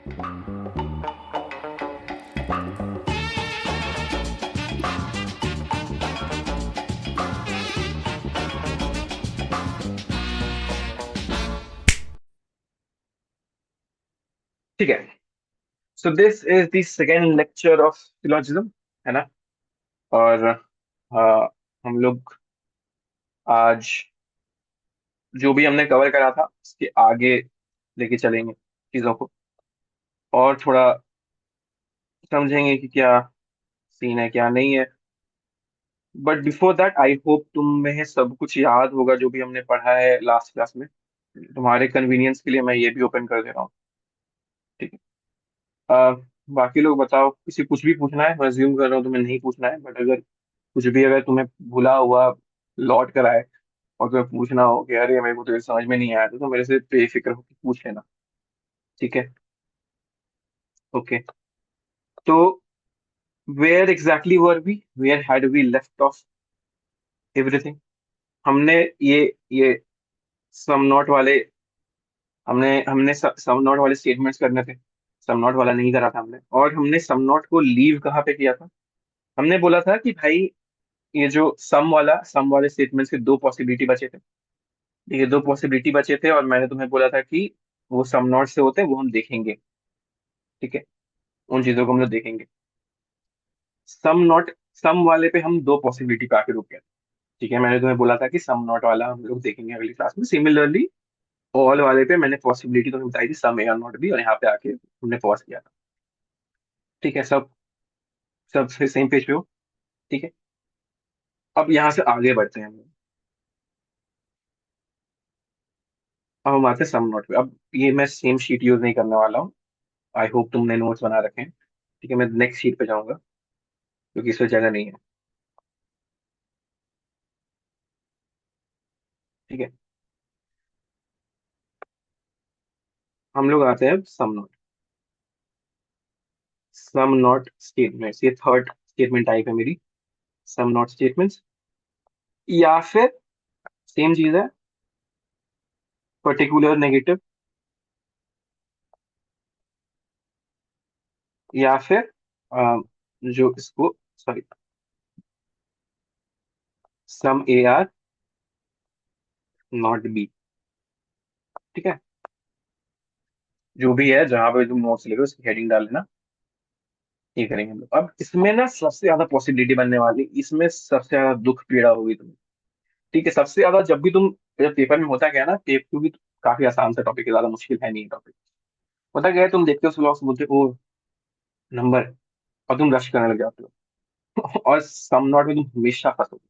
ठीक है। So this is the second lecture of syllogism, है ना। और हम लोग आज जो भी हमने कवर करा था उसके आगे लेके चलेंगे चीजों को, और थोड़ा समझेंगे कि क्या सीन है क्या नहीं है। But before that I hope तुम्हें सब कुछ याद होगा जो भी हमने पढ़ा है लास्ट क्लास में। तुम्हारे कन्वीनियंस के लिए मैं ये भी ओपन कर दे रहा हूँ। ठीक है। अ, बाकी लोग बताओ, किसी कुछ भी पूछना है? मैं अज्यूम कर रहा हूँ तुम्हें नहीं पूछना है, बट अगर कुछ भी अगर तुम्हें भूला हुआ लौट कर आए और तुम्हें पूछना हो कि अरे मेरे को तो ये समझ में नहीं आया, तो मेरे से बेफिक्र होकर पूछ लेना। ठीक है। ओके। तो where exactly were we, where had we left off everything? हमने ये सम नॉट वाले, हमने हमने सम नॉट वाले स्टेटमेंट्स करने थे। सम नॉट वाला नहीं करा था हमने, और हमने सम नॉट को लीव कहाँ पे किया था? हमने बोला था कि भाई ये जो सम वाले स्टेटमेंट्स के दो पॉसिबिलिटी बचे थे। ये दो पॉसिबिलिटी बचे थे और मैंने तुम्हें बोला था कि वो सम नॉट से होते हैं, वो हम देखेंगे। ठीक है। उन चीजों को हम लोग देखेंगे। सम नॉट, सम वाले पे हम दो पॉसिबिलिटी पे आके रुक गए। ठीक है। मैंने तुम्हें बोला था कि सम नॉट वाला हम लोग देखेंगे अगली क्लास में। सिमिलरली ऑल वाले पे मैंने पॉसिबिलिटी तुम्हें बताई थी, सम ए और नॉट बी, और यहाँ पे आके हमने पॉज किया था। ठीक है। सब सब सेम पेज पे हो? ठीक है। अब यहाँ से आगे बढ़ते हैं हम लोग। अब हम आते हैं सम नॉट पे। अब ये मैं सेम शीट यूज नहीं करने वाला हूँ। आई होप तुमने नोट्स बना रखे हैं। ठीक है। मैं नेक्स्ट शीट पे जाऊंगा क्योंकि इस पे जगह नहीं है। ठीक है। हम लोग आते हैं some not. Some not statements, ये थर्ड स्टेटमेंट टाइप है मेरी। सम नॉट स्टेटमेंट्स, या फिर सेम चीज है, पर्टिकुलर नेगेटिव, या फिर जो इसको, sorry, some A are not B. ठीक है। जो भी है, जहां पे तुम नोट्स लिखे उसकी हेडिंग डाल देना। ये करेंगे हम लोग। अब इसमें ना सबसे ज्यादा पॉसिबिलिटी बनने वाली, इसमें सबसे ज्यादा दुख पीड़ा होगी तुम्हें। ठीक है। सबसे ज्यादा जब भी तुम, जब पेपर में होता क्या है ना, क्योंकि काफी आसान सा टॉपिक है, ज्यादा मुश्किल है नहीं टॉपिक। होता क्या है, तुम देखते हो स्लॉग्स, बोलते हो "ओ, नंबर", और तुम रश करने लग जाते हो। और सम नॉट में तुम हमेशा फंसोगे।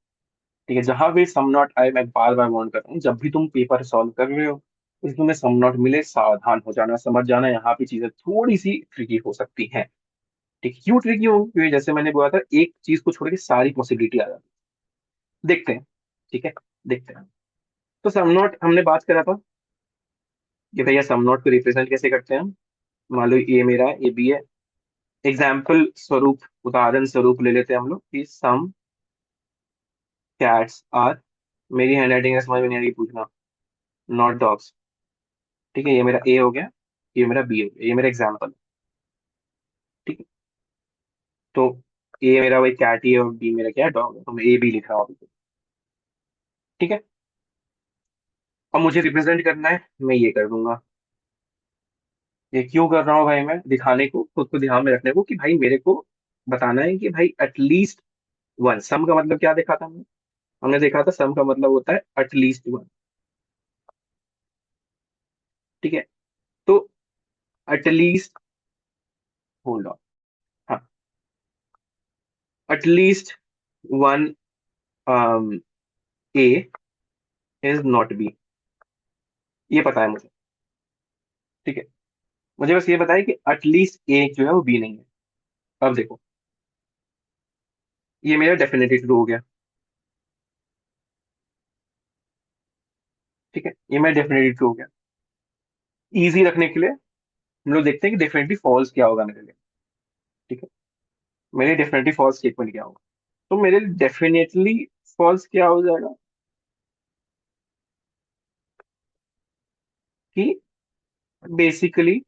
ठीक है। जहां भी सम नॉट आए, मैं बार बार वार्न कर रहा हूँ, जब भी तुम पेपर सॉल्व कर रहे हो उसमें तुम्हें सम नॉट मिले, सावधान हो जाना, समझ जाना यहाँ पे चीजें थोड़ी सी ट्रिकी हो सकती हैं। ठीक है। क्यों ट्रिकी हो? क्योंकि जैसे मैंने बोला था, एक चीज को छोड़ के सारी पॉसिबिलिटी आ जाती है। देखते हैं। ठीक है। देखते हैं। तो सम नॉट हमने बात करा था कि भैया सम नॉट को रिप्रेजेंट कैसे करते हैं हम। मान लो ए मेरा है, ए बी है। एग्जाम्पल स्वरूप, उदाहरण स्वरूप ले लेते हैं हम लोग कि सम कैट्स आर, मेरी हैंडराइटिंग है समझ में नहीं आ रही, पूछना, नॉट डॉग्स। ठीक है। ये मेरा ए हो गया, ये मेरा बी हो गया, ये मेरा एग्जाम्पल। ठीक है। तो ए मेरा वही कैट ही है और बी मेरा क्या है, डॉग है, तो मैं ए बी लिख रहा हूँ अभी। ठीक है। अब मुझे रिप्रेजेंट करना है, मैं ये कर दूंगा। ये क्यों कर रहा हूँ भाई? मैं दिखाने को, खुद को ध्यान में रखने को, कि भाई मेरे को बताना है कि भाई एटलीस्ट वन। सम का मतलब क्या देखा था हमने? हमने देखा था सम का मतलब होता है एटलीस्ट वन। ठीक है। तो एटलीस्ट, होल्ड ऑन, हाँ, at least one A is not be, ये पता है मुझे। ठीक है। मुझे बस ये बताया कि एटलीस्ट ए जो है वो बी नहीं है। अब देखो, ये मेरा डेफिनेटली ट्रू हो गया। ठीक है। ये मेरा डेफिनेटली ट्रू हो गया। इजी रखने के लिए हम लोग देखते हैं कि डेफिनेटली फॉल्स क्या होगा मेरे लिए। ठीक है। मेरे डेफिनेटली फॉल्स स्टेटमेंट क्या होगा? तो मेरे डेफिनेटली फॉल्स क्या हो जाएगा कि बेसिकली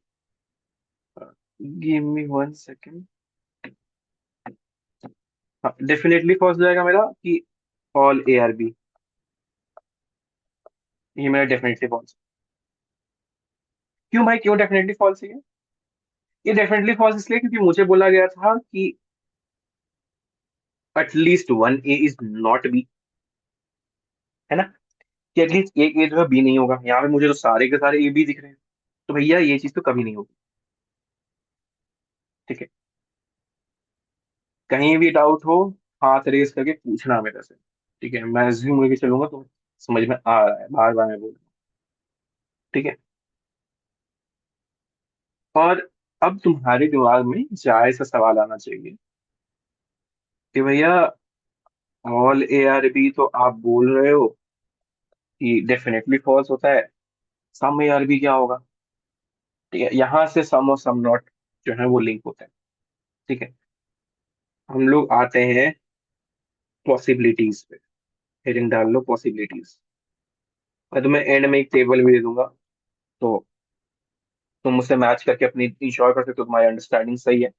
गिव मी 1 सेकेंड। हाँ, डेफिनेटली फॉल्स जाएगा मेरा कि ऑल ए आर बी। ये मेरा डेफिनेटली फॉल्स। क्यों भाई, क्यों डेफिनेटली फॉल्स है ये डेफिनेटली फॉल्स इसलिए क्योंकि मुझे बोला गया था कि at least one A is not B, है ना। कि एटलीस्ट एक ए जो है बी नहीं होगा। यहाँ पे मुझे तो सारे के सारे ए बी दिख रहे हैं, तो भैया ये चीज तो कभी नहीं होगी। ठीक है, कहीं भी डाउट हो हाथ रेस करके पूछना मेरे से। ठीक है, मैं ज्यूम लेके चलूंगा तो समझ में आ रहा है, बार बार मैं बोलूंगा। ठीक है। और अब तुम्हारे दिमाग में जायज सा सवाल आना चाहिए कि भैया ऑल ए आर बी तो आप बोल रहे हो कि डेफिनेटली फॉल्स होता है, सम ए आर बी क्या होगा। ठीक है, यहाँ से सम और सम नॉट जो है वो लिंक होता है। ठीक है, हम लोग आते हैं पॉसिबिलिटीज पे। हेडिंग डाल लो पॉसिबिलिटीज। मैं तुम्हें एंड में एक टेबल भी दे दूंगा, तो तुम उससे मैच करके अपनी इंश्योर कर सकते हो तुम्हारी अंडरस्टैंडिंग सही है।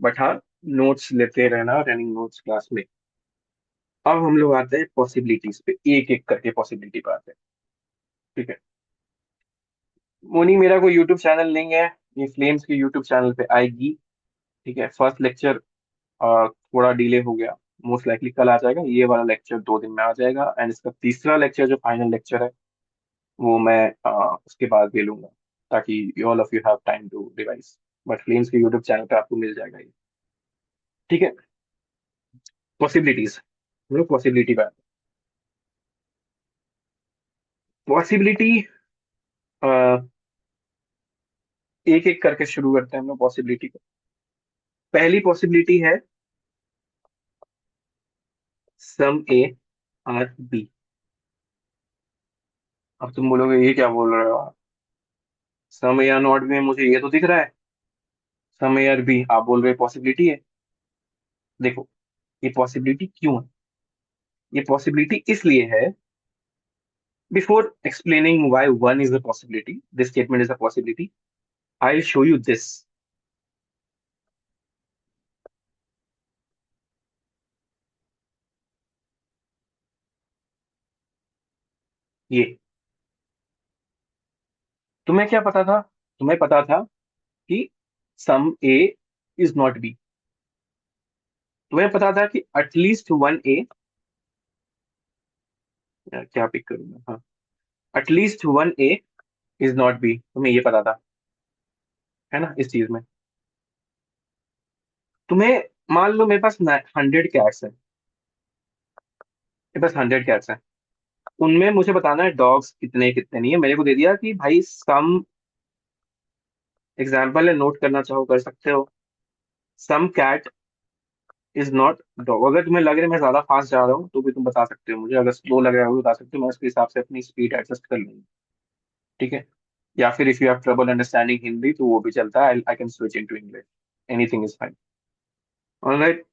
बट हाँ, नोट्स लेते रहना, रनिंग नोट्स क्लास में। अब हम लोग आते हैं पॉसिबिलिटीज पे, एक एक करके पॉसिबिलिटी पे आते हैं। ठीक है, मोनी मेरा कोई यूट्यूब चैनल नहीं है, ये फ्लेम्स के यूट्यूब चैनल पे आएगी। ठीक है, फर्स्ट लेक्चर थोड़ा डिले हो गया, मोस्ट लाइकली कल आ जाएगा। ये वाला लेक्चर 2 दिन में आ जाएगा, एंड इसका तीसरा लेक्चर जो फाइनल लेक्चर है वो मैं उसके बाद ले लूंगा, ताकि all of you have time to revise. But Flames के यूट्यूब चैनल पे आपको मिल जाएगा ये। ठीक है, पॉसिबिलिटीज, हम लोग पॉसिबिलिटी पे। पॉसिबिलिटी एक एक करके शुरू करते हैं हम लोग पॉसिबिलिटी को। पहली पॉसिबिलिटी है सम ए आर बी। अब तुम बोलोगे ये क्या बोल रहे हो आप, सम ए आर नॉट में मुझे ये तो दिख रहा है, सम ए आर बी आप बोल रहे पॉसिबिलिटी है। देखो, ये पॉसिबिलिटी क्यों है, ये पॉसिबिलिटी इसलिए है, before explaining why one is a possibility, this statement is a possibility, I'll show you this। ये तुम्हें क्या पता था, तुम्हें पता था कि some A is not be. तुम्हें पता था कि एटलीस्ट वन ए, क्या पिक करूंगा, हाँ, at least one A is not be, तुम्हें ये पता था, है ना। इस चीज में तुम्हें, मान लो मेरे पास 100 कैट्स है, मेरे पास 100 कैट्स है, उनमें मुझे बताना है डॉग्स कितने कितने नहीं है। मेरे को दे दिया कि भाई सम, एग्जाम्पल है, नोट करना चाहो कर सकते हो, सम कैट इज नॉट डॉग। अगर तुम्हें लग रहा है मैं ज्यादा फास्ट जा रहा हूँ तो भी तुम बता सकते हो मुझे, अगर स्लो लग रहा है वो बता सकते हो, मैं उसके हिसाब से अपनी स्पीड एडजस्ट कर लूंगी। ठीक है, या फिर if you have trouble understanding Hindi तो वो भी चलता है, I can switch into English, anything is fine. Alright,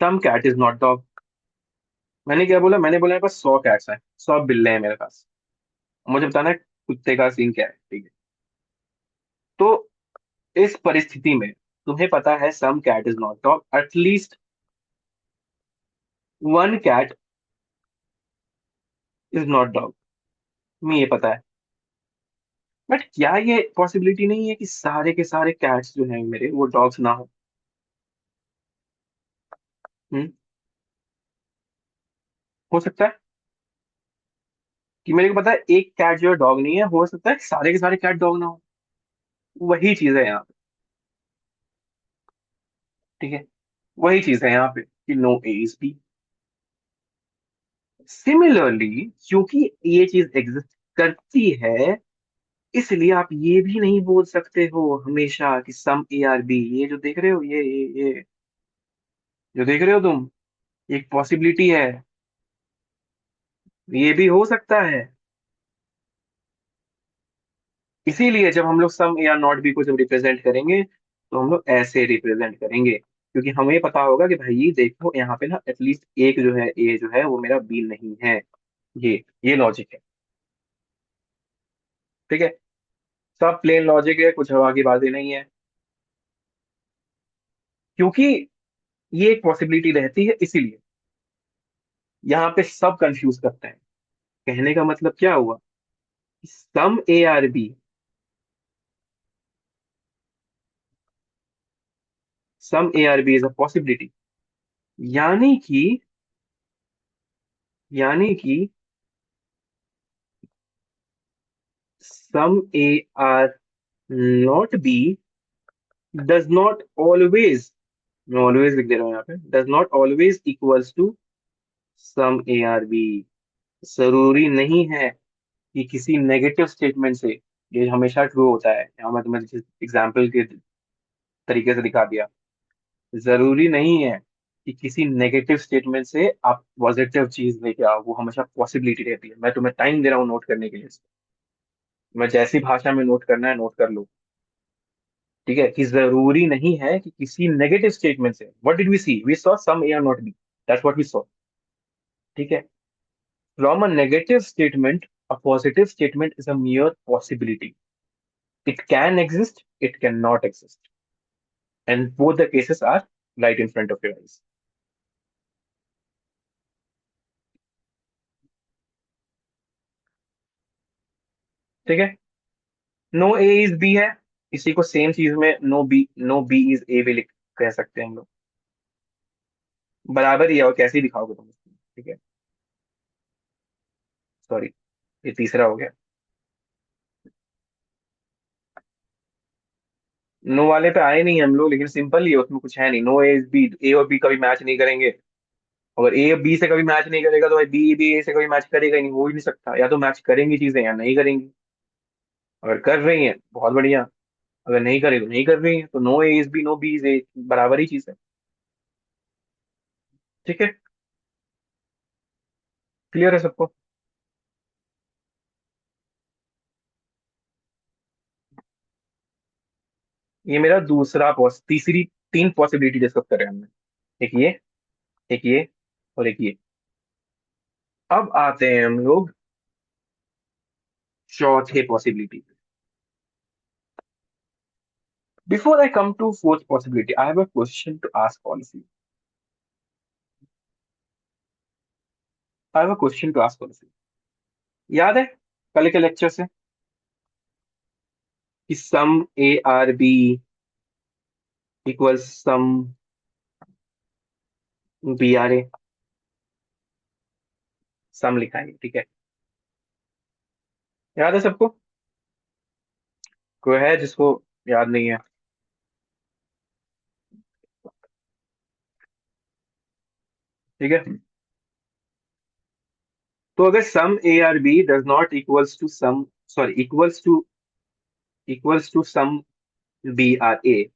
some cat is not dog. मैंने क्या बोला, मैंने बोला मेरे पास 100 कैट्स हैं, 100 बिल्ले हैं मेरे पास, मुझे बताना है कुत्ते का सीन क्या है। ठीक है, तो इस परिस्थिति में तुम्हें पता है some cat is not dog, at least one cat is not dog, तुम्हें ये पता है। बट क्या ये पॉसिबिलिटी नहीं है कि सारे के सारे कैट्स जो हैं मेरे वो डॉग्स ना हो। हम्म, हो सकता है कि मेरे को पता है एक कैट जो है डॉग नहीं है, हो सकता है कि सारे के सारे कैट डॉग ना हो। वही चीज है यहाँ पे। ठीक है, वही चीज है यहाँ पे कि no A is B. Similarly, क्योंकि ये चीज एग्जिस्ट करती है, इसलिए आप ये भी नहीं बोल सकते हो हमेशा कि सम ए आर बी। ये जो देख रहे हो, ये जो देख रहे हो तुम, एक पॉसिबिलिटी है, ये भी हो सकता है। इसीलिए जब हम लोग सम या नॉट बी को जब रिप्रेजेंट करेंगे तो हम लोग ऐसे रिप्रेजेंट करेंगे, क्योंकि हमें पता होगा कि भाई ये देखो यहाँ पे ना एटलीस्ट एक जो है ए जो है वो मेरा बी नहीं है। ये लॉजिक है। ठीक है, सब प्लेन लॉजिक है, कुछ हवा की बातें नहीं है। क्योंकि ये एक पॉसिबिलिटी रहती है, इसीलिए यहाँ पे सब कंफ्यूज करते हैं। कहने का मतलब क्या हुआ? Some A are B, some A are B is a possibility. यानी कि यानी कि some A are not B does not always, मैं ऑलवेज लिख दे रहा हूँ यहाँ पे, does not always equals to some A are B. जरूरी नहीं है कि किसी नेगेटिव स्टेटमेंट से ये हमेशा ट्रू होता है। यहाँ मैं तुम्हें एग्जाम्पल के तरीके से दिखा दिया। जरूरी नहीं है कि किसी नेगेटिव स्टेटमेंट से आप पॉजिटिव चीज लेके आओ, वो हमेशा पॉसिबिलिटी रहती है। मैं तुम्हें टाइम दे रहा हूँ नोट करने के लिए। मैं जैसी भाषा में नोट करना है नोट कर लो। ठीक है, कि जरूरी नहीं है कि किसी नेगेटिव स्टेटमेंट से, what did we see, we saw some A are not B, that's what we saw. ठीक है, from a negative statement a positive statement is a mere possibility. It can exist, it cannot exist, and both the cases are right in front of your eyes. ठीक है, no A is B है, इसी को same चीज में no B is ए भी लिख कह सकते हैं हम लोग। बराबर ही है, और कैसे ही दिखाओगे तुम इसको? ठीक है, सॉरी, ये तीसरा हो गया। नो वाले पे आए नहीं हम लोग, लेकिन सिंपल ही है, उसमें कुछ है नहीं। नो ए इज बी, ए और बी कभी मैच नहीं करेंगे। अगर ए बी से कभी मैच नहीं करेगा तो भाई बी भी ए से कभी मैच करेगा ही नहीं, हो ही नहीं सकता। या तो मैच करेंगी चीजें या नहीं करेंगी। अगर कर रही हैं बहुत बढ़िया, अगर नहीं करे तो नहीं कर रही है, तो no A is B no B is A, बराबर ही चीज है। ठीक है, क्लियर है सबको? ये मेरा तीसरी तीन पॉसिबिलिटी डिस्कस कर रहे हैं हमने। एक ये, एक ये, और एक ये। अब आते हैं हम लोग चौथे possibility. Before I come to fourth possibility, I have a question to ask all of you. I have a question to ask all of you. याद है कल के लेक्चर से कि some A are B equals some B are A, some लिखा है, ठीक है? याद है सबको? कोई है जिसको याद नहीं है? ठीक है, तो अगर some A are B does not equals to some, sorry, equals to some B are A,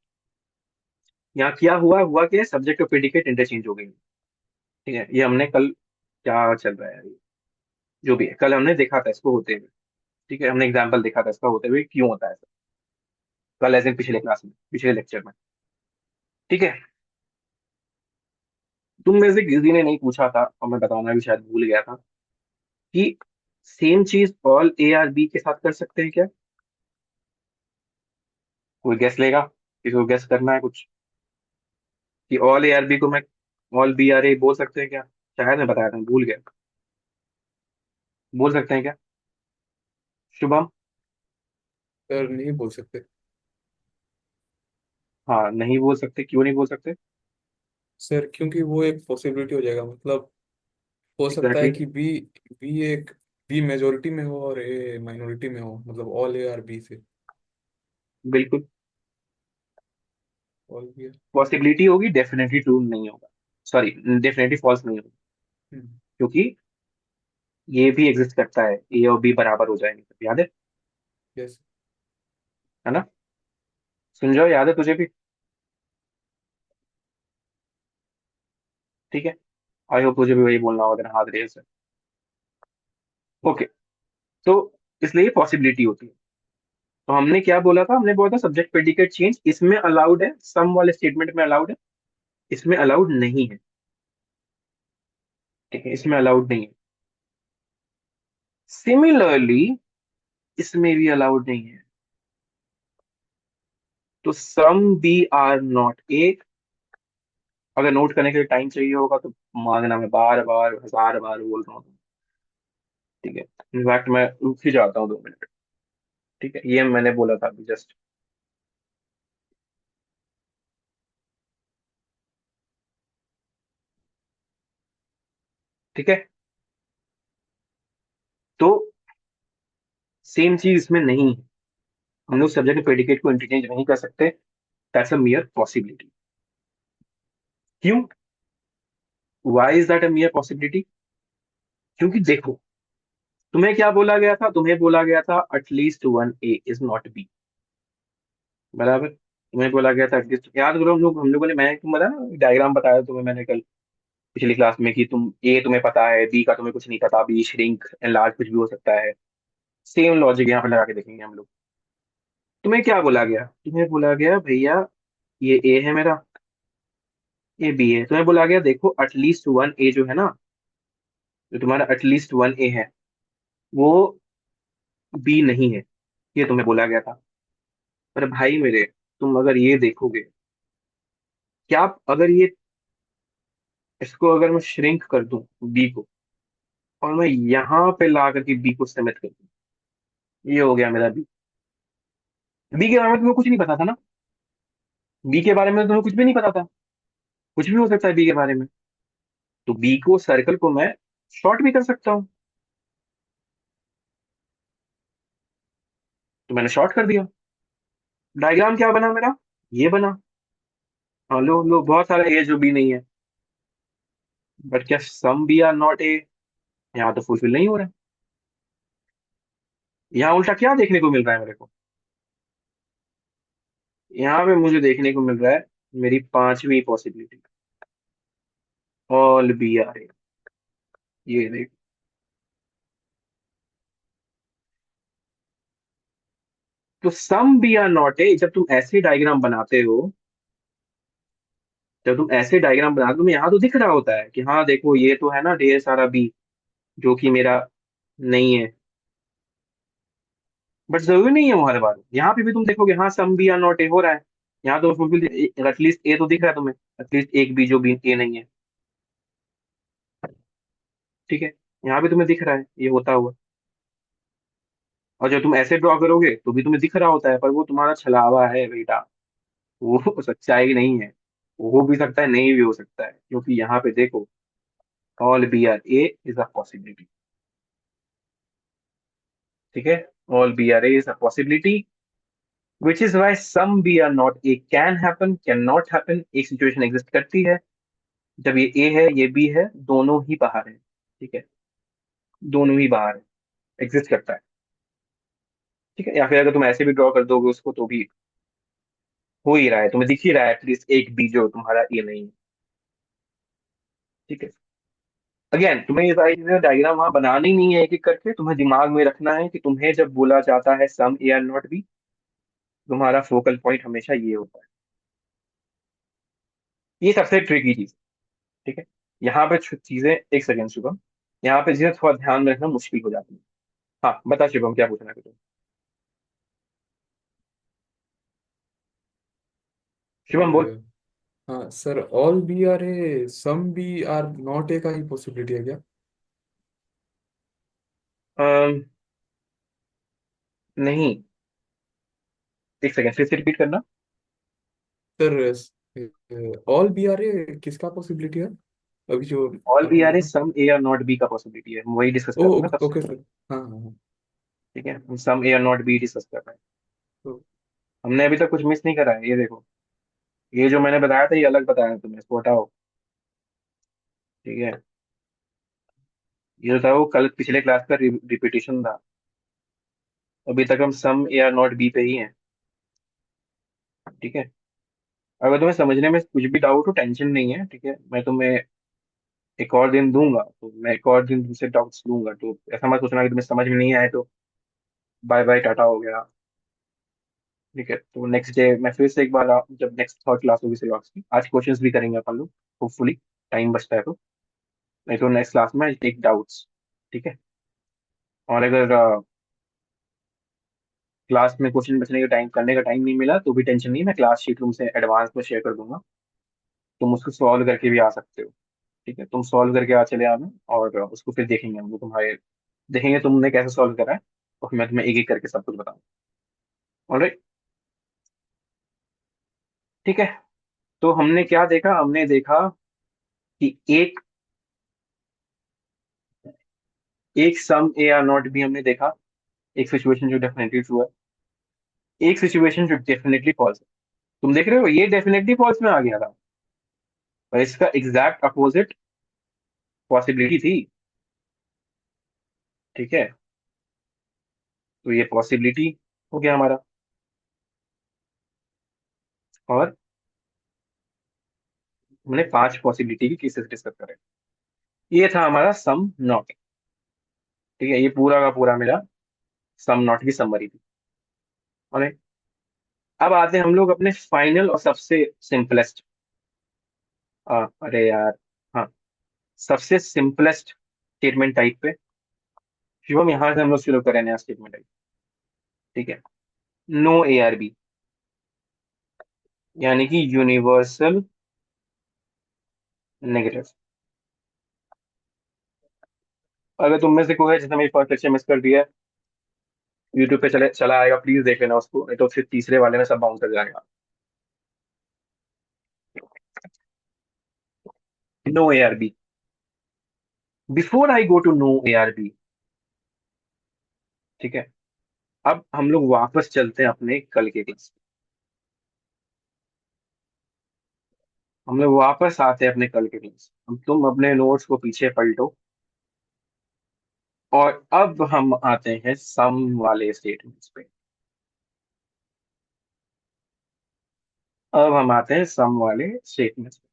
यहाँ क्या हुआ, हुआ क्या, सब्जेक्ट और प्रेडिकेट इंटरचेंज हो गई। ठीक है, ये हमने कल, क्या चल रहा है यार ये? जो भी है, कल हमने देखा था इसको होते हुए। ठीक है, हमने एग्जाम्पल देखा था इसका होते हुए क्यों होता है ऐसा, कल ऐसे पिछले क्लास में, पिछले लेक्चर में। ठीक है, तुम में से किसी ने नहीं पूछा था और मैं बताना भी शायद भूल गया था कि सेम चीज ऑल ए आर बी के साथ कर सकते हैं क्या? कोई गेस लेगा? किसी को गेस करना है कुछ कि ऑल ए आर बी को मैं ऑल बी आर ए बोल सकते हैं क्या? शायद मैं बताया था, भूल गया। बोल सकते हैं क्या? शुभम? सर नहीं बोल सकते। हाँ, नहीं बोल सकते, क्यों नहीं बोल सकते? सर क्योंकि वो एक पॉसिबिलिटी हो जाएगा, मतलब हो सकता है एग्जैक्टली, कि बी बी एक बी मेजोरिटी में हो और ए माइनॉरिटी में हो, मतलब ऑल ए आर बी से। बिल्कुल ऑल बी आर। पॉसिबिलिटी होगी, डेफिनेटली ट्रू नहीं होगा। सॉरी, डेफिनेटली फॉल्स नहीं होगा। क्योंकि ये भी एग्जिस्ट करता है, ए और बी बराबर हो जाएंगे, याद यस। है ना? सुन जाओ, याद है तुझे भी? ठीक है, आई होप तुझे भी वही बोलना होगा तेरा हाथ रेस है। ओके, तो इसलिए पॉसिबिलिटी होती है। तो हमने क्या बोला था, हमने बोला था सब्जेक्ट प्रेडिकेट चेंज इसमें अलाउड है, सम वाले स्टेटमेंट में अलाउड है, इसमें अलाउड नहीं है। ठीक है, इसमें अलाउड नहीं है। सिमिलरली इसमें भी अलाउड नहीं है। तो some B are not A अगर नोट करने के लिए टाइम चाहिए होगा तो मांगना, मैं बार बार 1000 बार बोल रहा हूँ। ठीक है, इनफैक्ट मैं रुक ही जाता हूँ 2 मिनट। ठीक है, ये मैंने बोला था अभी जस्ट। ठीक है, तो सेम चीज इसमें नहीं है। हम लोग सब्जेक्ट प्रेडिकेट को इंटरचेंज नहीं कर सकते। That's a mere possibility. क्यों? Why is that a mere possibility? क्योंकि देखो, तुम्हें क्या बोला गया था? तुम्हें बोला गया था at least one A is not be. बराबर, तुम्हें बोला गया था एटलीस्ट। याद करो, हम लोगों ने, मैंने तुम बताया ना, डायग्राम बताया तुम्हें मैंने कल पिछली क्लास में, कि तुम ए तुम्हें पता है, बी का तुम्हें कुछ नहीं पता, बी श्रिंक एंड कुछ भी हो सकता है। सेम लॉजिक यहाँ पे लगा के देखेंगे हम लोग। तुम्हें क्या बोला गया? तुम्हें बोला गया भैया, ये ए है मेरा, ये बी है। तुम्हें बोला गया देखो एटलीस्ट वन ए जो है ना, जो तुम्हारा एटलीस्ट वन ए है, वो बी नहीं है। ये तुम्हें बोला गया था। पर भाई मेरे, तुम अगर ये देखोगे, क्या अगर ये, इसको अगर मैं श्रिंक कर दूं बी को, और मैं यहाँ पे ला करके बी को समेट कर दूं, ये हो गया मेरा बी। बी के बारे में तुम्हें कुछ नहीं पता था ना? बी के बारे में तुम्हें कुछ भी नहीं पता था। कुछ भी हो सकता है बी के बारे में। तो बी को, सर्कल को मैं शॉर्ट भी कर सकता हूँ। तो मैंने शॉर्ट कर दिया। डायग्राम क्या बना मेरा? ये बना। हाँ, लो लो, बहुत सारे ए जो बी नहीं है। बट क्या some B are not A? यहाँ तो फुलफिल नहीं हो रहा है। यहाँ उल्टा क्या देखने को मिल रहा है मेरे को? यहाँ पे मुझे देखने को मिल रहा है मेरी पांचवी possibility, all B are A. ये देख। तो some B are not A, जब तुम ऐसे डायग्राम बनाते हो, जब तुम ऐसे डायग्राम बनाते हो, तुम्हें यहाँ तो दिख रहा होता है कि हाँ देखो, ये तो है ना ढेर सारा बी, जो कि मेरा नहीं है। बट जरूरी नहीं है वो हर बार। यहाँ पे भी तुम देखोगे, हाँ some B are not A हो रहा है। यहाँ तो फुलफिल, एटलीस्ट ए तो दिख रहा है तुम्हें, एटलीस्ट एक बी जो बी ए नहीं है। ठीक है, यहाँ भी तुम्हें दिख रहा है ये होता हुआ। और जब तुम ऐसे ड्रॉ करोगे तो भी तुम्हें दिख रहा होता है, पर वो तुम्हारा छलावा है बेटा। वो सच्चाई नहीं है। वो हो भी सकता है, नहीं भी हो सकता है, क्योंकि यहाँ पे देखो, all B are A is a possibility. ठीक है, all B are A is a possibility, which is why some B are not A can happen, can not happen. एक सिचुएशन एग्जिस्ट करती है जब ये ए है, ये बी है, दोनों ही बाहर है। ठीक है, दोनों ही बाहर है, एग्जिस्ट करता है। ठीक है, या फिर अगर तुम ऐसे भी ड्रॉ कर दोगे उसको तो भी हो ही रहा है, तुम्हें दिख ही रहा है एटलीस्ट एक बी जो तुम्हारा ये नहीं है। ठीक है, अगेन तुम्हें ये सारी चीजें डायग्राम वहां बनानी नहीं है एक एक करके, तुम्हें दिमाग में रखना है कि तुम्हें जब बोला जाता है some A are not B, तुम्हारा फोकल पॉइंट हमेशा ये होता है। ये सबसे ट्रिकी चीज। ठीक है, यहाँ पे चीजें, एक सेकेंड शुभम, यहाँ पे चीजें थोड़ा ध्यान में रखना मुश्किल हो जाती है। हाँ बता शुभम, क्या पूछना है तुझे? शुभम बोल। अ, हाँ sir, all B are A some B are not A का ही पॉसिबिलिटी है क्या? अम, नहीं, एक सेकेंड फिर से रिपीट करना। सर ऑल बी आर ए किसका पॉसिबिलिटी है अभी जो ऑल बी आपने आर ए बोला? सम ए आर नॉट बी का पॉसिबिलिटी है, हम वही डिस्कस ओ कर रहे हैं ना तब से। Okay sir. हाँ हाँ हाँ। ठीक है, हम some A are not B discuss कर रहे हैं। तो हमने अभी तक कुछ मिस नहीं करा है, ये देखो। ये जो मैंने बताया था ये अलग बताया तुम्हें, इसको हटाओ। ठीक है, ये जो था वो कल पिछले क्लास का रिपीटेशन था। अभी तक हम some A are not B पे ही हैं। ठीक है, अगर तुम्हें समझने में कुछ भी डाउट हो, टेंशन नहीं है। ठीक है, मैं तुम्हें एक और दिन दूंगा, तो मैं एक और दिन तुमसे डाउट्स लूंगा, तो ऐसा मत सोचना कि तुम्हें समझ में नहीं आए तो बाय बाय टाटा हो गया। ठीक है, तो नेक्स्ट डे मैं फिर से एक बार जब नेक्स्ट थर्ड क्लास होगी सिलॉक्स की, आज क्वेश्चंस भी करेंगे अपन लोग, होपफुली टाइम बचता है तो। नहीं तो नेक्स्ट क्लास में टेक डाउट्स। ठीक है, और अगर क्लास में क्वेश्चन बचने का टाइम, करने का टाइम नहीं मिला तो भी टेंशन नहीं, मैं क्लास शीट तुमसे एडवांस में शेयर कर दूंगा। तुम उसको सॉल्व करके भी आ सकते हो। ठीक है, तुम सॉल्व करके आ चले आना, और उसको फिर देखेंगे हम लोग, तुम्हारे देखेंगे तुमने कैसे सॉल्व करा है, और फिर मैं तुम्हें एक एक करके सब कुछ बताऊँ। ऑलराइट। ठीक है। तो हमने क्या देखा, हमने देखा कि एक एक सम ए आर नॉट भी हमने देखा, एक सिचुएशन जो डेफिनेटली ट्रू है, एक सिचुएशन जो डेफिनेटली फॉल्स है। तुम देख रहे हो ये डेफिनेटली फॉल्स में आ गया था, और इसका एग्जैक्ट अपोजिट पॉसिबिलिटी थी। ठीक है, तो ये पॉसिबिलिटी हो गया हमारा। और हमने 5 पॉसिबिलिटी की केसेस डिस्कस करे। ये था हमारा सम नॉट। ठीक है, ये पूरा का पूरा मेरा सम नॉट की समरी थी। और अब आते हैं हम लोग अपने फाइनल और सबसे सिंपलेस्ट, अरे यार, हाँ, सबसे सिंपलेस्ट स्टेटमेंट टाइप पे। शिवम, यहाँ से हम लोग शुरू करें नया स्टेटमेंट टाइप। ठीक है, नो ए आर बी, यानी कि यूनिवर्सल नेगेटिव। अगर तुम में से कोई है जिसने मेरी फर्स्ट लेक्चर मिस कर दिया है, यूट्यूब पे चले चला आएगा, प्लीज देख लेना उसको, नहीं तो फिर तीसरे वाले में सब बाउंस कर जाएगा। No A are B, before I go to no A are B. ठीक है, अब हम लोग वापस चलते हैं अपने कल के क्लास। हम लोग वापस आते हैं अपने कल के क्लास, हम तुम अपने नोट्स को पीछे पलटो, और अब हम आते हैं सम वाले स्टेटमेंट्स पे। अब हम आते हैं सम वाले स्टेटमेंट्स पे।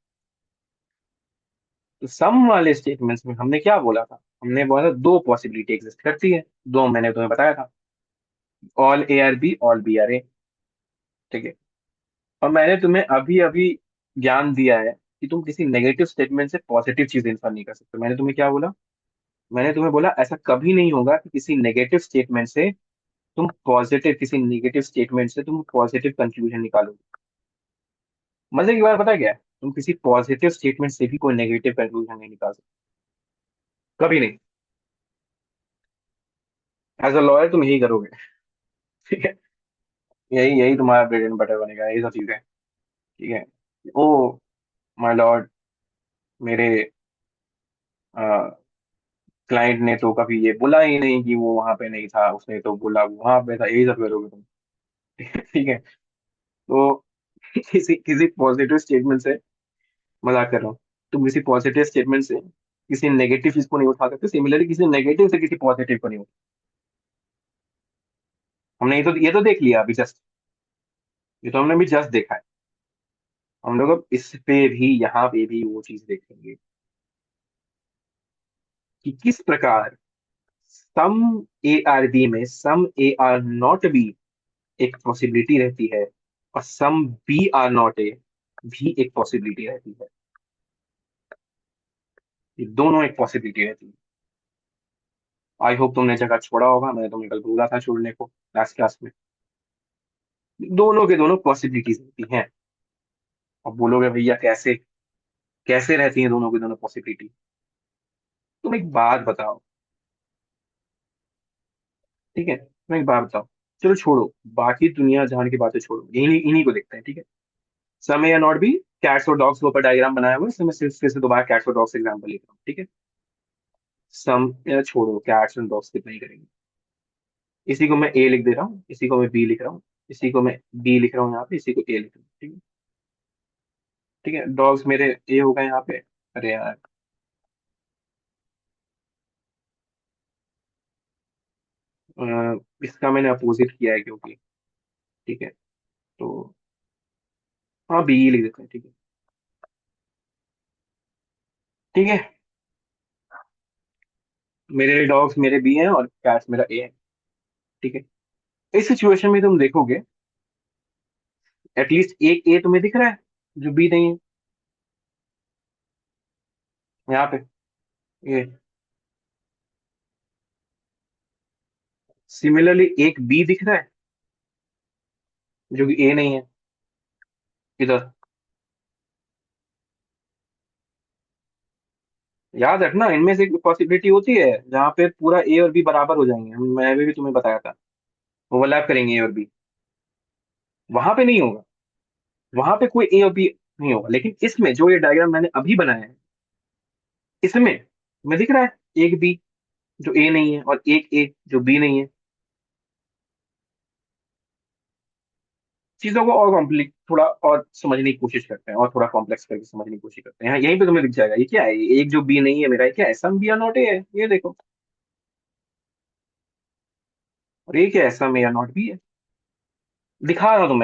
तो सम वाले स्टेटमेंट्स में हमने क्या बोला था, हमने बोला था दो पॉसिबिलिटी एग्जिस्ट करती है, दो मैंने तुम्हें बताया था, all A are B, all B are A. ठीक है, और मैंने तुम्हें अभी अभी ज्ञान दिया है कि तुम किसी नेगेटिव स्टेटमेंट से पॉजिटिव चीज इन्फर नहीं कर सकते। मैंने तुम्हें क्या बोला, मैंने तुम्हें बोला ऐसा कभी नहीं होगा कि किसी नेगेटिव स्टेटमेंट से तुम पॉजिटिव, किसी नेगेटिव स्टेटमेंट से तुम पॉजिटिव कंक्लूजन निकालोगे। मजे की बात पता है क्या है, तुम किसी पॉजिटिव स्टेटमेंट से भी कोई नेगेटिव कंक्लूजन नहीं निकाल सकते, कभी नहीं। एज अ लॉयर तुम यही करोगे। ठीक है, यही यही तुम्हारा ब्रेड एंड बटर बनेगा, यही सब चीजें। ठीक है, ओ माय लॉर्ड, मेरे क्लाइंट ने तो कभी ये बोला ही नहीं कि वो वहां पे नहीं था, उसने तो बोला वो वहां पे था, यही सब करोगे तुम। ठीक है, तो किसी किसी पॉजिटिव स्टेटमेंट से, मजाक कर रहा हूँ, तुम किसी पॉजिटिव स्टेटमेंट से किसी नेगेटिव चीज को नहीं उठा सकते, सिमिलरली किसी नेगेटिव से किसी पॉजिटिव को नहीं उठा। हमने ये तो देख लिया अभी जस्ट, ये तो हमने अभी जस्ट देखा है। हम लोग अब इस पे भी, यहाँ पे भी वो चीज देखेंगे कि किस प्रकार सम ए आर बी में some A are not B एक पॉसिबिलिटी रहती है, और some B are not A भी एक पॉसिबिलिटी रहती है। ये दोनों एक पॉसिबिलिटी रहती है। आई होप तुमने जगह छोड़ा होगा, मैंने तुम्हें कल बोला था छोड़ने को लास्ट क्लास में। दोनों के दोनों पॉसिबिलिटीज रहती हैं। अब बोलोगे भैया कैसे, कैसे रहती हैं दोनों की दोनों पॉसिबिलिटी। तुम एक बात बताओ, ठीक है, तुम एक बात बताओ, चलो छोड़ो बाकी दुनिया जहान की बातें, छोड़ो, इन्हीं इन्हीं को देखते हैं। ठीक है, समय या नॉट भी, कैट्स और डॉग्स के ऊपर डायग्राम बनाया हुआ है, इसमें मैं सिर्फ फिर से दोबारा कैट्स और डॉग्स एग्जाम्पल लिख रहा हूँ। ठीक है, सम या छोड़ो, कैट्स एंड डॉग्स कितना ही करेंगे। इसी को मैं ए लिख दे रहा हूँ, इसी को मैं बी लिख रहा हूँ, इसी को मैं बी लिख रहा हूँ यहाँ पे, इसी को ए लिख रहा हूँ। ठीक है, ठीक है, डॉग्स मेरे ए हो गए यहाँ पे। अरे यार, इसका मैंने अपोजिट किया है क्योंकि, ठीक है, तो हाँ बी लिख देते हैं। ठीक है, ठीक है, मेरे डॉग्स मेरे बी हैं और कैट्स मेरा ए है। ठीक है, इस सिचुएशन में तुम देखोगे एटलीस्ट एक ए तुम्हें दिख रहा है जो बी नहीं है, यहाँ पे ये। सिमिलरली एक बी दिख रहा है जो कि ए नहीं है, इधर। याद रखना, इनमें से एक पॉसिबिलिटी होती है जहाँ पे पूरा ए और बी बराबर हो जाएंगे, मैंने भी तुम्हें बताया था, ओवरलैप करेंगे ए और बी। वहां पे नहीं होगा, वहां पे कोई ए और बी नहीं होगा, लेकिन इसमें जो ये डायग्राम मैंने अभी बनाया है, इसमें तुम्हें दिख रहा है एक बी जो ए नहीं है, और एक ए जो बी नहीं है। चीजों को और कॉम्प्लिक थोड़ा और समझने की कोशिश करते हैं, और थोड़ा कॉम्प्लेक्स करके समझने की कोशिश करते हैं। यहाँ यहीं पे तुम्हें दिख जाएगा ये क्या है, ये एक जो बी नहीं है मेरा, ये क्या है, सम बी या नॉट ए है, ये देखो। और ये क्या है, सम ए या नॉट बी है। दिखा रहा हूँ तो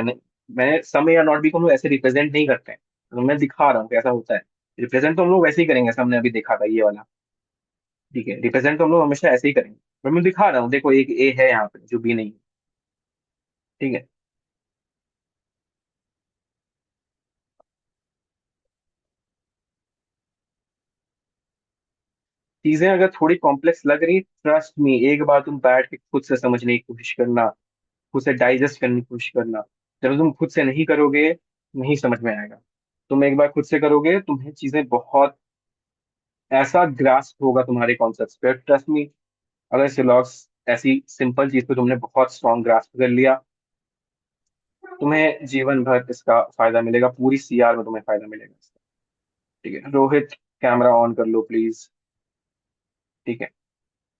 मैंने सम ए या नॉट बी को हम लोग ऐसे रिप्रेजेंट नहीं करते हैं, तो मैं दिखा रहा हूँ कैसा होता है। रिप्रेजेंट तो हम लोग वैसे ही करेंगे, हमने अभी देखा था ये वाला। ठीक है, रिप्रेजेंट तो हम लोग हमेशा ऐसे ही करेंगे। पर मैं दिखा रहा हूँ, देखो एक ए है यहाँ पे जो बी नहीं है। ठीक है। चीजें अगर थोड़ी कॉम्प्लेक्स लग रही, ट्रस्ट मी, एक बार तुम बैठ के खुद से समझने की कोशिश करना, खुद से डाइजेस्ट करने की कोशिश करना। जब तुम खुद से नहीं करोगे, नहीं समझ में आएगा। तुम एक बार खुद से करोगे, तुम्हें चीजें बहुत ऐसा ग्रास्प होगा तुम्हारे कॉन्सेप्ट पे, ट्रस्ट मी। अगर सिलॉक्स ऐसी सिंपल चीज पे तुमने बहुत स्ट्रॉन्ग ग्रास्प कर लिया, तुम्हें जीवन भर इसका फायदा मिलेगा, पूरी सीआर में तुम्हें फायदा मिलेगा इसका। ठीक है रोहित, कैमरा ऑन कर लो प्लीज। ठीक है,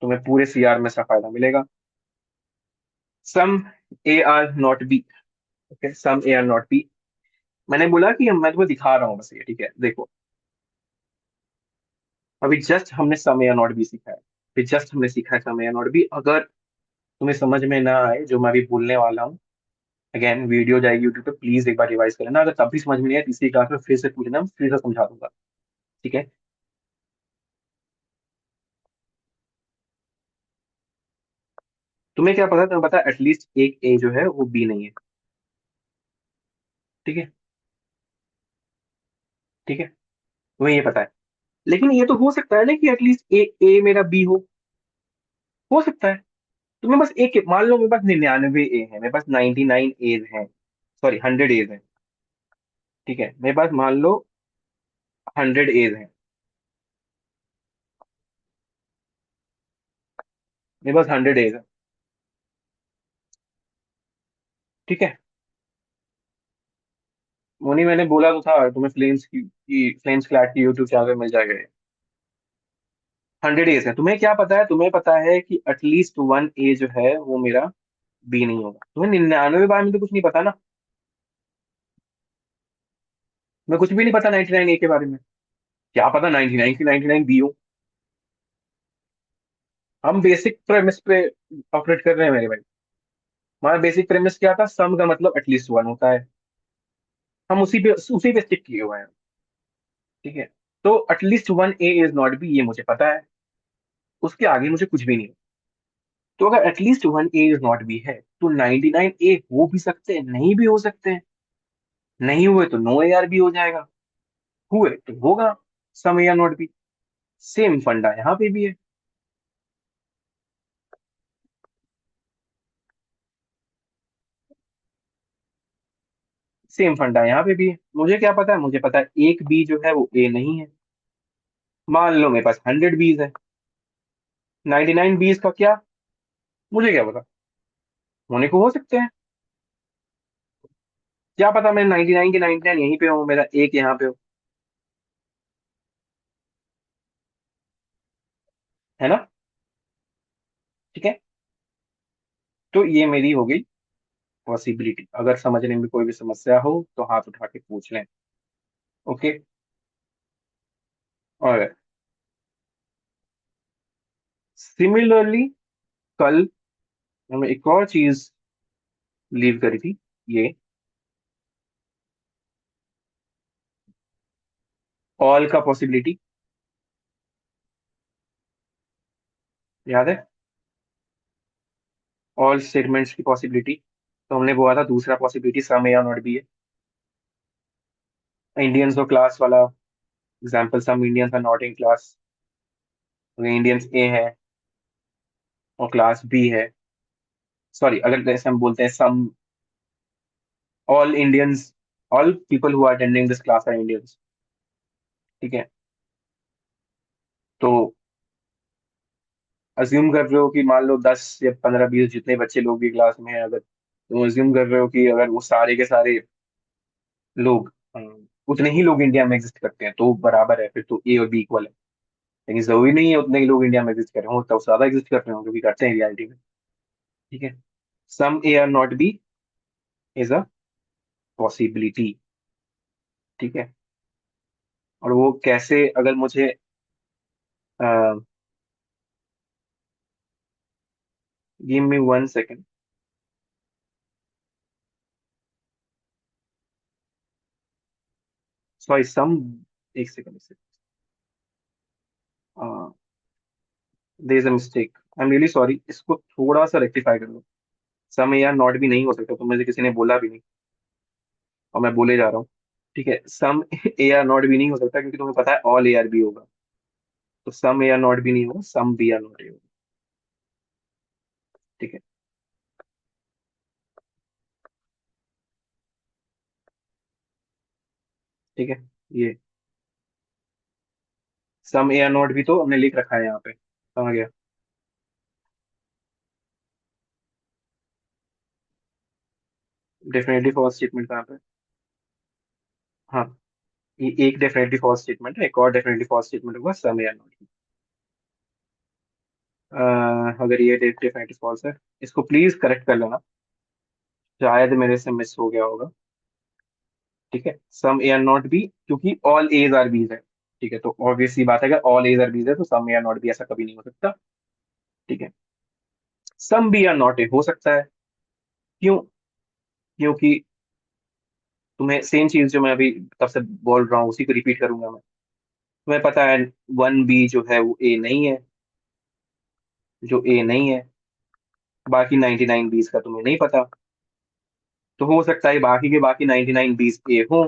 तुम्हें पूरे सीआर में इसका फायदा मिलेगा। Some A are not B. Okay, some A are not B. मैंने बोला कि मैं तुम्हें दिखा रहा हूँ बस ये, ठीक है देखो। अभी जस्ट हमने सम या नॉट बी सीखा है, अभी जस्ट हमने सीखा है सम या नॉट बी। अगर तुम्हें समझ में ना आए जो मैं अभी बोलने वाला हूँ, अगेन वीडियो जाएगी यूट्यूब पे, प्लीज एक बार रिवाइज कर लेना। अगर तब भी समझ में नहीं आया, तीसरी क्लास में फिर से पूछना, मैं फिर से समझा दूंगा। ठीक है। तुम्हें क्या पता, तुम्हें पता एटलीस्ट एक ए जो है वो बी नहीं है। ठीक है। ठीक है, तुम्हें ये पता है। लेकिन ये तो हो सकता है ना कि एटलीस्ट एक ए मेरा बी हो सकता है। तुम्हें बस एक मान लो मेरे पास 99 ए है, मेरे पास 99 एज हैं, सॉरी 100 एज है। ठीक है, मेरे पास मान लो 100 एज है, मेरे पास 100 एज है। ठीक है। मोनी, मैंने बोला तो था तुम्हें, फ्लेम्स क्लैट की यूट्यूब चैनल पे मिल जाएगा ये। 100 एज है, तुम्हें क्या पता है, तुम्हें पता है कि एटलीस्ट वन ए जो है वो मेरा बी नहीं होगा। तुम्हें 99 बार में तो कुछ नहीं पता ना। मैं कुछ भी नहीं पता 99 ए के बारे में। क्या पता 99 की 99 बी हो। हम बेसिक प्रेमिस पे ऑपरेट कर रहे हैं मेरे भाई। हमारा बेसिक प्रेमिस क्या था, सम का मतलब एटलीस्ट वन होता है। हम उसी पे स्टिक किए हुए हैं। ठीक है। तो at least one A is not be, ये मुझे पता है। उसके आगे मुझे कुछ भी नहीं। तो अगर at least one A is not B है, तो 99 ए हो भी सकते हैं, नहीं भी हो सकते हैं। नहीं हुए तो नो ए आर बी हो जाएगा, हुए तो होगा some A are not B. Same फंडा यहाँ पे भी है। सेम फंडा यहाँ पे भी है। मुझे क्या पता है, मुझे पता है एक बी जो है वो ए नहीं है। मान लो मेरे पास 100 बीज है, 99 बीज का क्या, मुझे क्या पता, होने को हो सकते हैं। क्या पता मैं 99 के 99 यहीं पे हूँ, मेरा एक यहाँ पे हो। है ना। ठीक है। तो ये मेरी हो गई पॉसिबिलिटी। अगर समझने में कोई भी समस्या हो तो हाथ उठा के पूछ लें। ओके। और सिमिलरली, कल हमें एक और चीज लीव करी थी, ये ऑल का पॉसिबिलिटी, याद है, ऑल स्टेटमेंट्स की पॉसिबिलिटी। तो हमने बोला था दूसरा possibility some A are not B है। इंडियंस और क्लास वाला example, some Indians are not in class. Indians A है और क्लास बी है। सॉरी, अगर जैसे हम बोलते हैं some, all Indians, all people who are attending this class are Indians. ठीक है। तो अज्यूम कर रहे हो कि मान लो 10 या 15 20 जितने बच्चे लोग भी क्लास में हैं, अगर तुम अज्यूम कर रहे हो कि अगर वो सारे के सारे लोग उतने ही लोग इंडिया में एग्जिस्ट करते हैं तो बराबर है, फिर तो ए और बी इक्वल है। लेकिन जरूरी नहीं है उतने ही लोग इंडिया में एग्जिस्ट कर रहे हो, तो ज्यादा एग्जिस्ट कर रहे हो, जो भी करते हैं रियलिटी में। ठीक है। Some A are not B is a possibility. ठीक है। और वो कैसे, अगर मुझे give me 1 second. Sorry some, एक सेकेंड, एक second, there is a mistake, I am really sorry, इसको थोड़ा सा रेक्टिफाई कर लो। सम ए आर नॉट भी नहीं हो सकता, तो मुझे किसी ने बोला भी नहीं और मैं बोले जा रहा हूँ। ठीक है, सम ए आर नॉट भी नहीं हो सकता क्योंकि तुम्हें पता है ऑल ए आर बी होगा। तो सम ए आर नॉट भी नहीं होगा, सम बी आर नॉट होगा। ठीक है। ठीक है। ये सम ए आर नॉट भी तो हमने लिख रखा है यहाँ पे, समझ गया। डेफिनेटली फॉल्स स्टेटमेंट कहाँ पे? हाँ, ये एक डेफिनेटली फॉल्स स्टेटमेंट है, एक और डेफिनेटली फॉल्स स्टेटमेंट होगा सम ए आर नॉट। अगर ये डेफिनेटली फॉल्स है, इसको प्लीज करेक्ट कर लेना, शायद मेरे से मिस हो गया होगा। ठीक है, some A are not B, क्योंकि ऑल एज आर बीज है। ठीक है, तो ऑब्वियस सी बात है, अगर ऑल एज आर बीज है तो some A are not B, ऐसा कभी नहीं हो सकता। ठीक है। Some B are not A हो सकता है। क्यों? क्योंकि तुम्हें सेम चीज जो मैं अभी तब से बोल रहा हूँ उसी को रिपीट करूंगा मैं। तुम्हें पता है 1 बी जो है वो ए नहीं है, जो ए नहीं है। बाकी 99 बीस का तुम्हें नहीं पता, तो हो सकता है बाकी के बाकी 99 बीस ए हो।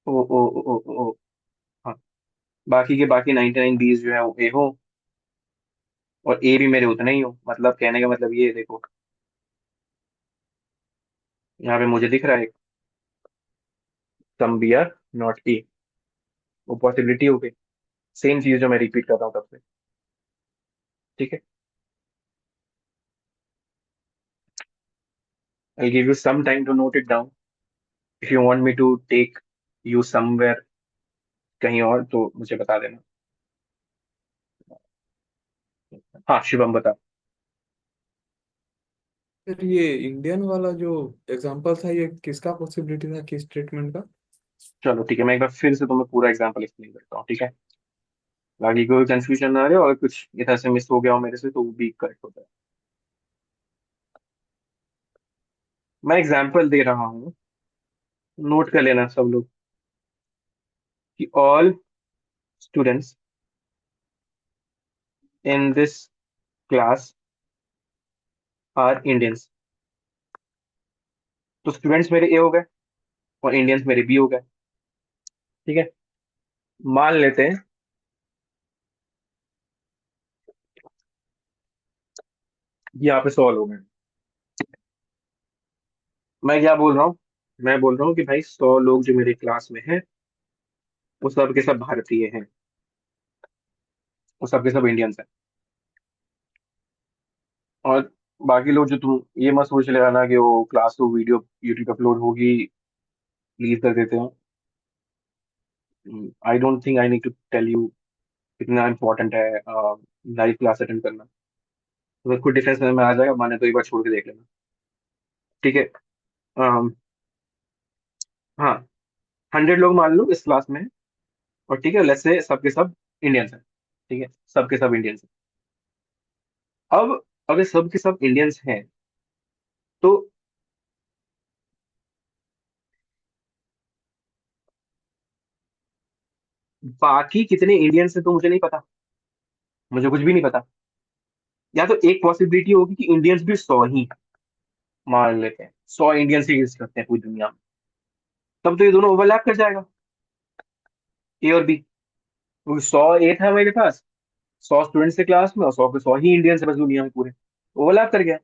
ओ ओ ओ ओ, ओ हाँ, बाकी के बाकी 99 बीस जो है वो ए हो, और ए भी मेरे उतने ही हो। मतलब कहने का मतलब ये है, देखो यहाँ पे मुझे दिख रहा है some B are not A, वो पॉसिबिलिटी हो गई। सेम चीज जो मैं रिपीट कर रहा हूँ तब से। ठीक है। I give you some time to note it down, if you want me to take you somewhere, कहीं और, तो मुझे बता देना। हाँ शिवम बता। फिर ये इंडियन वाला जो एग्जांपल था, ये किसका पॉसिबिलिटी था, किस स्टेटमेंट का? चलो ठीक है, मैं एक बार फिर से तुम्हें पूरा एग्जांपल एक्सप्लेन करता हूँ, ठीक है, बाकी कोई कंफ्यूजन ना रहे, और कुछ इधर से मिस हो गया हो मेरे से तो वो भी करेक्ट होता है। मैं एग्जांपल दे रहा हूँ, नोट कर लेना सब लोग, कि all students in this class are Indians. तो स्टूडेंट्स मेरे ए हो गए और इंडियंस मेरे बी हो गए। ठीक है। मान लेते हैं यहाँ पे 100 लोग हैं। मैं क्या बोल रहा हूँ? मैं बोल रहा हूँ कि भाई 100 लोग जो मेरे क्लास में हैं वो सब के सब भारतीय हैं, वो सब के सब इंडियंस हैं। और बाकी लोग, जो तुम ये मत सोच लेना कि वो क्लास को वीडियो यूट्यूब अपलोड होगी प्लीज कर देते हो। I don't think I need to tell you कितना इंपॉर्टेंट है लाइव क्लास अटेंड करना। तो कुछ डिफरेंस में आ जाएगा, माने तो एक बार छोड़ के देख लेना। ठीक है। अम, हाँ, 100 लोग मान लो इस क्लास में हैं, और ठीक है, लेट्स से सबके सब इंडियंस हैं। ठीक है, सबके सब इंडियंस हैं। अब अगर सबके सब इंडियंस हैं तो बाकी कितने इंडियंस हैं तो मुझे नहीं पता, मुझे कुछ भी नहीं पता। या तो एक पॉसिबिलिटी होगी कि इंडियंस भी 100 ही, मान लेते हैं 100 इंडियंस ही एग्जिस्ट करते हैं पूरी दुनिया में, तब तो ये दोनों ओवरलैप कर जाएगा, ए और बी। क्योंकि 100 ए था मेरे पास, 100 स्टूडेंट्स थे क्लास में, और 100 के 100 ही इंडियंस है बस दुनिया में पूरे, ओवरलैप कर गया।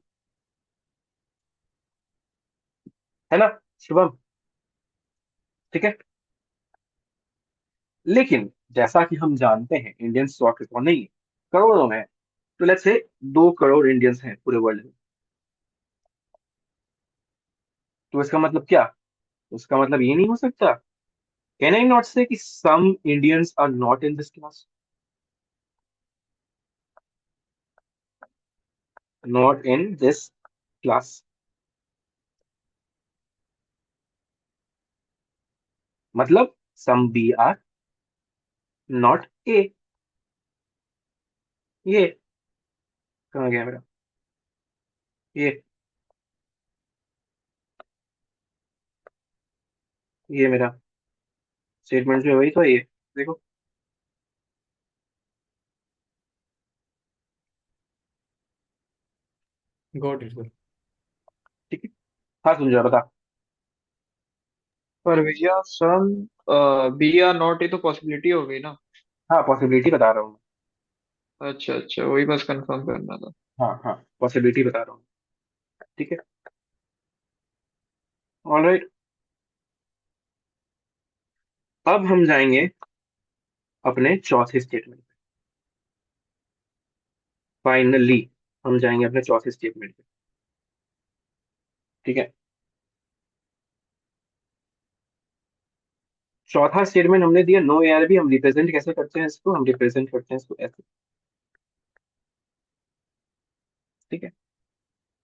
है ना शुभम? ठीक है। लेकिन जैसा कि हम जानते हैं इंडियन 100 नहीं है, करोड़ों में है। तो लेट्स से 2 करोड़ इंडियंस हैं पूरे वर्ल्ड में। तो इसका मतलब क्या? उसका मतलब ये नहीं हो सकता, कैन आई नॉट से कि some Indians are not in this class, not in this class, मतलब some B are not A. ये कहाँ गया मेरा? ये ये मेरा स्टेटमेंट जो है वही तो है ये, देखो। Got it sir. ठीक है, हाँ समझा, बता। पर भैया सम बी आर नॉट, ये तो पॉसिबिलिटी हो गई ना। हाँ पॉसिबिलिटी बता रहा हूँ। अच्छा अच्छा, वही बस कंफर्म करना था। हाँ हाँ, पॉसिबिलिटी बता रहा हूँ। ठीक है, ऑलराइट। अब हम जाएंगे अपने चौथे स्टेटमेंट। फाइनली हम जाएंगे अपने चौथे स्टेटमेंट पे। ठीक है, चौथा स्टेटमेंट हमने दिया नो एआरबी। हम रिप्रेजेंट कैसे करते हैं इसको? हम रिप्रेजेंट करते हैं इसको ऐसे। ठीक है,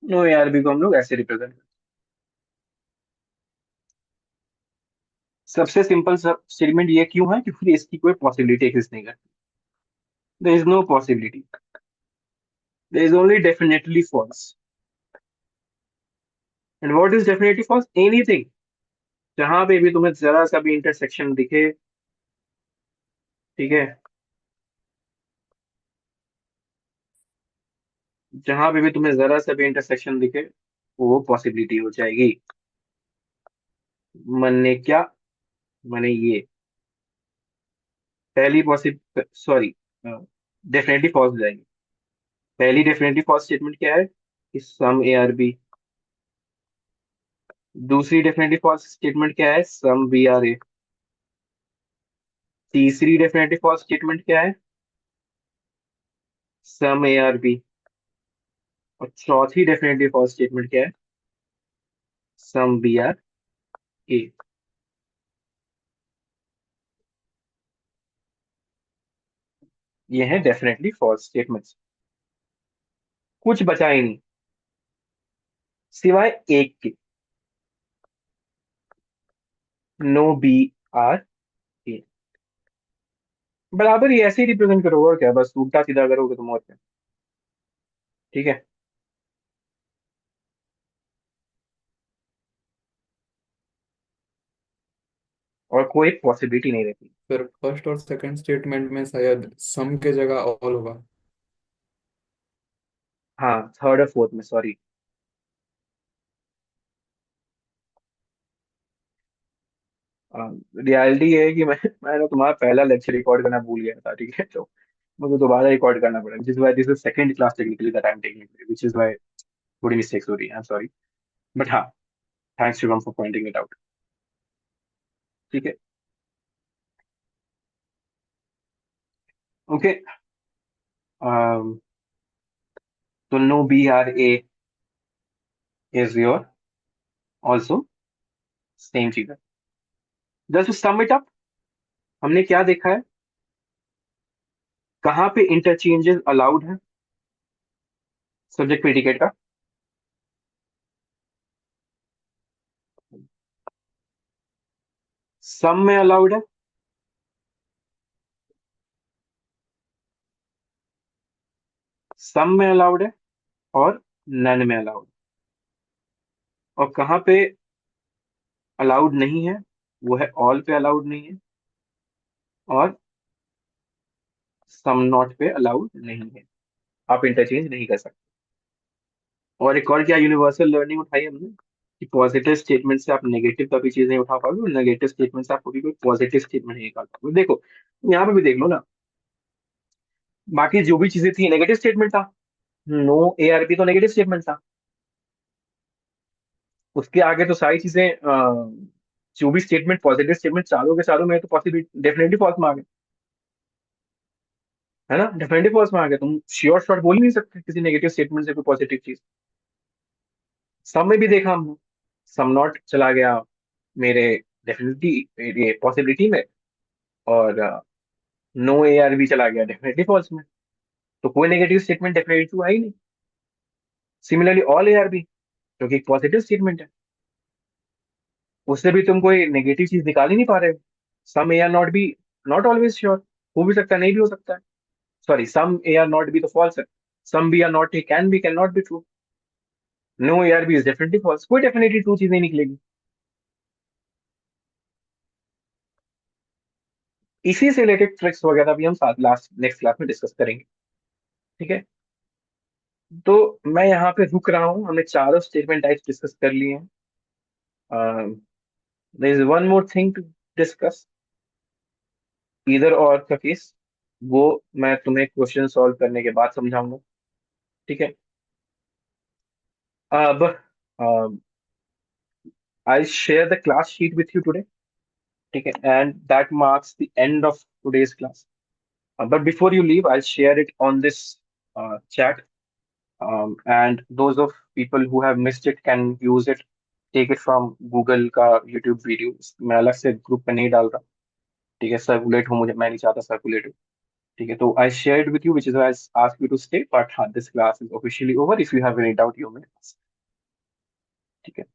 नो एआरबी को हम लोग ऐसे रिप्रेजेंट करते हैं। सबसे सिंपल सब स्टेटमेंट ये क्यों है? क्योंकि इसकी कोई पॉसिबिलिटी एग्जिस्ट नहीं करती। There is no possibility, there is only definitely false. And what is definitely false? Anything जहां पे भी तुम्हें जरा सा भी इंटरसेक्शन दिखे, ठीक है, जहां पे भी तुम्हें जरा सा भी इंटरसेक्शन दिखे, वो पॉसिबिलिटी हो जाएगी। मैंने क्या, मैंने ये पहली पॉसिब सॉरी, डेफिनेटली फॉल्स हो जाएगी। पहली डेफिनेटली फॉल्स स्टेटमेंट क्या है कि सम ए आर बी। दूसरी डेफिनेटली फॉल्स स्टेटमेंट क्या है? सम बी आर ए। तीसरी डेफिनेटली फॉल्स स्टेटमेंट क्या है? Some A are B. और चौथी डेफिनेटली फॉल्स स्टेटमेंट क्या है? Some B are A. ये है डेफिनेटली फॉल्स स्टेटमेंट्स। कुछ बचा ही नहीं सिवाय एक के, नो बी आर ए। बराबर ये ऐसे ही रिप्रेजेंट करोगे, और क्या, बस उल्टा सीधा करोगे तुम, और क्या। ठीक है, और कोई पॉसिबिलिटी नहीं रहती। सर फर्स्ट और सेकंड स्टेटमेंट में शायद सम के जगह ऑल होगा। हाँ, थर्ड और फोर्थ में, सॉरी। रियलिटी ये है कि मैंने तुम्हारा पहला लेक्चर रिकॉर्ड करना भूल गया था, ठीक है, तो मुझे दोबारा रिकॉर्ड करना पड़ा, which is why this is second class technically that I am taking, which is why थोड़ी मिस्टेक्स हो रही है, आई एम सॉरी। बट हाँ, thanks Shubham for pointing it out. ठीक है, ओके। तो no B are A is your also same चीज है। Just to sum it up, हमने क्या देखा है? कहाँ पे इंटरचेंजेस अलाउड है सब्जेक्ट प्रेडिकेट का? सम में अलाउड है, सम में अलाउड है, और नन में अलाउड। और कहाँ पे अलाउड नहीं है? वो है ऑल पे अलाउड नहीं है, और सम नॉट पे अलाउड नहीं है। आप इंटरचेंज नहीं कर सकते। और एक और क्या यूनिवर्सल लर्निंग उठाई हमने कि पॉजिटिव स्टेटमेंट से आप नेगेटिव कभी चीज नहीं उठा पाओगे, और नेगेटिव स्टेटमेंट से आप कभी कोई पॉजिटिव स्टेटमेंट नहीं निकाल पाओगे। देखो, यहाँ पे भी देख लो ना, बाकी जो भी चीजें थी नेगेटिव स्टेटमेंट था। नो ए आर बी तो नेगेटिव स्टेटमेंट था। उसके आगे तो सारी चीजें जो भी स्टेटमेंट पॉजिटिव स्टेटमेंट चारों के चारों में तो पॉसिबिलिटी डेफिनेटली फॉल्स में आ गए, है ना, डेफिनेटली फॉल्स में आ गए। तुम श्योर शॉट बोल ही नहीं सकते किसी नेगेटिव स्टेटमेंट से कोई पॉजिटिव चीज। सम में भी देखा हमने, सम नॉट चला गया मेरे डेफिनेटली मेरे पॉसिबिलिटी में, और नो ए आर भी चला गया डेफिनेटली फॉल्स में। तो कोई नेगेटिव स्टेटमेंट डेफिनेटली ट्रू आई नहीं। Similarly all A are B, जो कि एक पॉजिटिव स्टेटमेंट है, उससे भी तुम कोई नेगेटिव चीज निकाल ही नहीं पा रहे हो। Some A are not B, not always sure, हो भी सकता है नहीं भी हो सकता है। Sorry, some A are not B तो फॉल्स है, some B are not A can be can not be true, no A are B is definitely false, कोई डेफिनेटली ट्रू चीज नहीं निकलेगी। इसी से रिलेटेड ट्रिक्स वगैरह भी हम साथ लास्ट नेक्स्ट क्लास में डिस्कस करेंगे, ठीक है। तो मैं यहाँ पे रुक रहा हूँ, हमने चारों स्टेटमेंट टाइप्स डिस्कस कर लिए हैं। There is one more thing to discuss, either or का केस, वो मैं तुम्हें क्वेश्चन सॉल्व करने के बाद समझाऊंगा, ठीक है। अब I share the class sheet with you today, ठीक है, and that marks the end of today's class. But before you leave, I'll share it on this chat, and those of people who have missed it can use it, take it from Google का YouTube video. मैं अलग से group पे नहीं डाल रहा, ठीक है, सर्कुलेट हो, मुझे मैं नहीं चाहता सर्कुलेट हो, ठीक है। तो I shared with you, which is why I asked you to stay, but हाँ, this class is officially over. If you have any doubt, you may ask, ठीक है।